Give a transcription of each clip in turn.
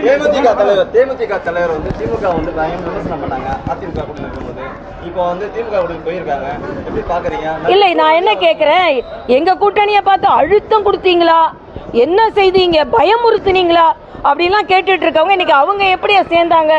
தேமுதிக தலைவர் வந்து திமுக வந்து பயங்கர விமர்சனம் பண்ணாங்க. அதிமுக கூட இருக்கும்போது இப்போ வந்து திமுக கூட போயிருக்காங்க. எப்படி பாக்குறீங்க? இல்லை, நான் என்ன கேட்குறேன், எங்க கூட்டணியை பார்த்து அழுத்தம் கொடுத்தீங்களா, என்ன செய்தீங்க, பயமுறுத்துனீங்களா அப்படின்லாம் கேட்டுட்டு இருக்கவங்க இன்னைக்கு அவங்க எப்படி சேர்ந்தாங்க?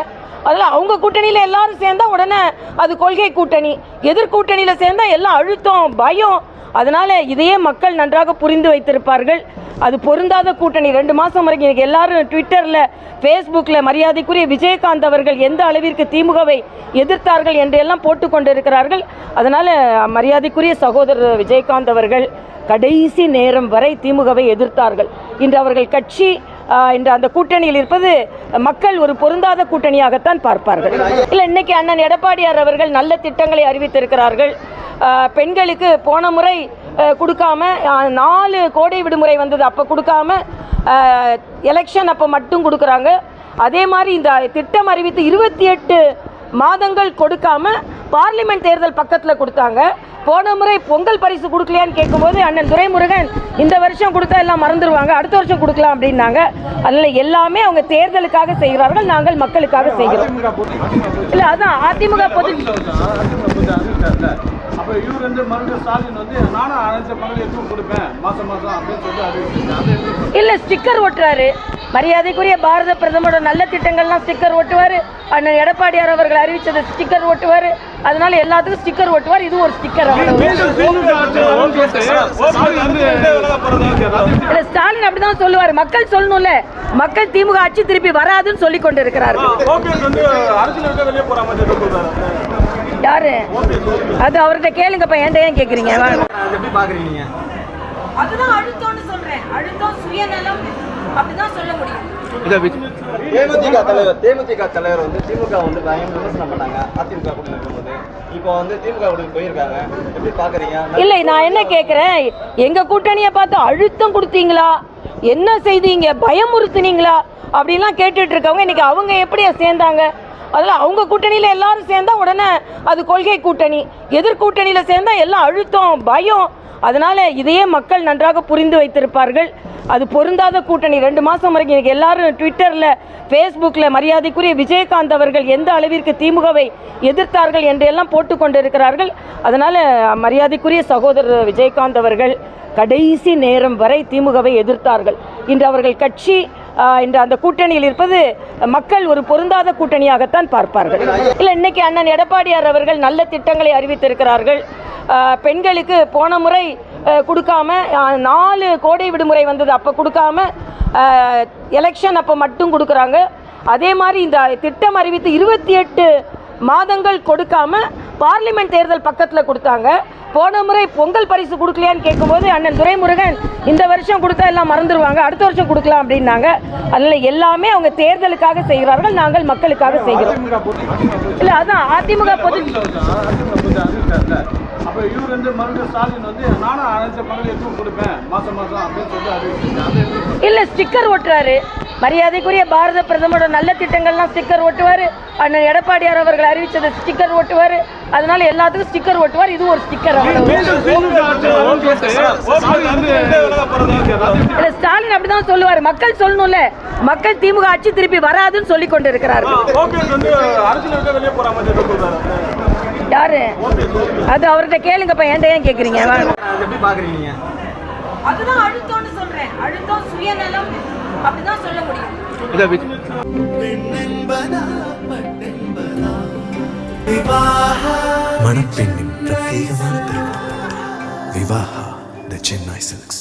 அதில் அவங்க கூட்டணியில் எல்லாரும் சேர்ந்தா உடனே அது கொள்கை கூட்டணி, எதிர்கூட்டணியில் சேர்ந்தா எல்லாம் அழுத்தம், பயம். அதனால இதையே மக்கள் நன்றாக புரிந்து வைத்திருப்பார்கள். அது பொருந்தாத கூட்டணி. 2 மாதம் வரைக்கும் எனக்கு எல்லாரும் ட்விட்டரில், ஃபேஸ்புக்கில் மரியாதைக்குரிய விஜயகாந்த் அவர்கள் எந்த அளவிற்கு திமுகவை எதிர்த்தார்கள் என்று எல்லாம் போட்டு கொண்டு இருக்கிறார்கள். அதனால் மரியாதைக்குரிய சகோதரர் விஜயகாந்த் அவர்கள் கடைசி நேரம் வரை திமுகவை எதிர்த்தார்கள். இன்று அவர்கள் கட்சி இன்று அந்த கூட்டணியில் இருப்பது மக்கள் ஒரு பொருந்தாத கூட்டணியாகத்தான் பார்ப்பார்கள். இல்லை, இன்னைக்கு அண்ணன் எடப்பாடியார் அவர்கள் நல்ல திட்டங்களை அறிவித்திருக்கிறார்கள். பெண்களுக்கு போன முறை கொடுக்காம 4 கோடை விடுமுறை வந்தது, அப்போ கொடுக்காம எலெக்ஷன் அப்போ மட்டும் கொடுக்குறாங்க. அதே மாதிரி இந்த திட்டம் அறிவித்து 28 மாதங்கள் கொடுக்காம பார்லிமெண்ட் தேர்தல் பக்கத்தில் கொடுத்தாங்க. போன முறை பொங்கல் பரிசு கொடுக்கலையான்னு கேட்கும்போது அண்ணன் துரைமுருகன் இந்த வருஷம் கொடுத்தா எல்லாம் மறந்துடுவாங்க, அடுத்த வருஷம் கொடுக்கலாம் அப்படின்னாங்க. அதில் எல்லாமே அவங்க தேர்தலுக்காக செய்கிறார்கள், நாங்கள் மக்களுக்காக செய்கிறோம். இல்லை, அதான் அதிமுக பொது இல்ல ஸ்டிக்கர் ஒட்டுறாரு. மரியாதைக்குரிய பாரத பிரதமரோட நல்ல திட்டங்கள்லாம் ஸ்டிக்கர் ஒட்டுவார். அண்ணன் எடப்பாடியார் அவர்கள் அறிவிச்சது ஸ்டிக்கர் ஒட்டுவார். அதனால எல்லாத்துக்கும் ஸ்டிக்கர் ஒட்டுவார். இது ஒரு ஸ்டிக்கர். ஸ்டாலின் அப்படிதான் சொல்லுவார். மக்கள் சொல்லணும்ல, மக்கள் திமுக ஆட்சி திருப்பி வராதுன்னு சொல்லி கொண்டு இருக்கிறார்கள். யாரு அது அவர்கிட்ட கேளுங்கப்பா, ஏன்டா ஏன் கேக்குறீங்க? எப்படி பாக்குறீங்க? அதுதான் அழுத்தம்னு சொல்றேன். அழுத்தம், சுயநலம் அப்படிதான் சொல்ல முடியும். தேமுதிக தலைவர் வந்து திமுக வந்து பயங்கர விமர்சனம் பண்ணாங்க. அதிமுக கூட இருக்கும்போது இப்போ வந்து திமுக கூட போயிருக்காங்க. எப்படி பாக்குறீங்க? இல்லை, நான் என்ன கேட்குறேன், எங்க கூட்டணியை பார்த்து அழுத்தம் கொடுத்தீங்களா, என்ன செய்தீங்க, பயமுறுத்துனீங்களா அப்படின்லாம் கேட்டுட்டு இருக்கவங்க இன்னைக்கு அவங்க எப்படி சேர்ந்தாங்க? அதில் அவங்க கூட்டணியில் எல்லாரும் சேர்ந்தா உடனே அது கொள்கை கூட்டணி, எதிர்கூட்டணியில் சேர்ந்தா எல்லாம் அழுத்தம், பயம். அதனால் இதையே மக்கள் நன்றாக புரிந்து வைத்திருப்பார்கள். அது பொருந்தாத கூட்டணி. 2 மாதம் வரைக்கும் எனக்கு எல்லாரும் ட்விட்டரில், ஃபேஸ்புக்கில் மரியாதைக்குரிய விஜயகாந்த் அவர்கள் எந்த அளவிற்கு திமுகவை எதிர்த்தார்கள் என்று எல்லாம் போட்டு கொண்டு இருக்கிறார்கள். அதனால் மரியாதைக்குரிய சகோதரர் விஜயகாந்த் அவர்கள் கடைசி நேரம் வரை திமுகவை எதிர்த்தார்கள். இன்று அவர்கள் கட்சி இன்று அந்த கூட்டணியில் இருப்பது மக்கள் ஒரு பொருந்தாத கூட்டணியாகத்தான் பார்ப்பார்கள். இல்லை, இன்னைக்கு அண்ணன் எடப்பாடியார் அவர்கள் நல்ல திட்டங்களை அறிவித்திருக்கிறார்கள். பெண்களுக்கு போன முறை கொடுக்காம 4 கோடை விடுமுறை வந்தது, அப்போ கொடுக்காம எலெக்ஷன் அப்போ மட்டும் கொடுக்குறாங்க. அதே மாதிரி இந்த திட்டம் அறிவித்து 28 மாதங்கள் கொடுக்காம பார்லிமெண்ட் தேர்தல் பக்கத்தில் கொடுத்தாங்க. போன முறை பொங்கல் பரிசு கொடுக்கலையான்னு கேட்கும்போது அண்ணன் துரைமுருகன் இந்த வருஷம் கொடுத்தா எல்லாம் மறந்துடுவாங்க, அடுத்த வருஷம் கொடுக்கலாம் அப்படின்னாங்க. அதில் எல்லாமே அவங்க தேர்தலுக்காக செய்கிறார்கள், நாங்கள் மக்களுக்காக செய்கிறோம். இல்லை, அதான் அதிமுக பொது இல்ல ஸ்டிக்கர் ஒட்டுறாரு. மரியாதைக்குரிய பாரத பிரதமரோட நல்ல திட்டங்கள்லாம் ஸ்டிக்கர் ஒட்டுவார். அண்ணன் எடப்பாடியார் அவர்கள் அறிவிச்சது ஸ்டிக்கர் ஒட்டுவார். அதனால எல்லாத்துக்கும் ஸ்டிக்கர் ஒட்டுவார். இது ஒரு ஸ்டிக்கர். ஸ்டாலின் அப்படிதான் சொல்லுவார். மக்கள் சொல்லணும்ல, மக்கள் திமுக ஆட்சி திருப்பி வராதுன்னு சொல்லி கொண்டு இருக்கிறார்கள். யாரு அது அவர்கிட்ட கேளுங்கப்பா, ஏன்டா ஏன் கேக்குறீங்க? எப்படி பாக்குறீங்க? அதுதான் அழுத்தம்னு சொல்றேன். அழுத்தம், சுயநலம் அப்படிதான் சொல்ல முடியும். மணப்பெண்ணின் பிரத்யேகமான திருமணம் விவாஹா தி சென்னை சில்க்ஸ்.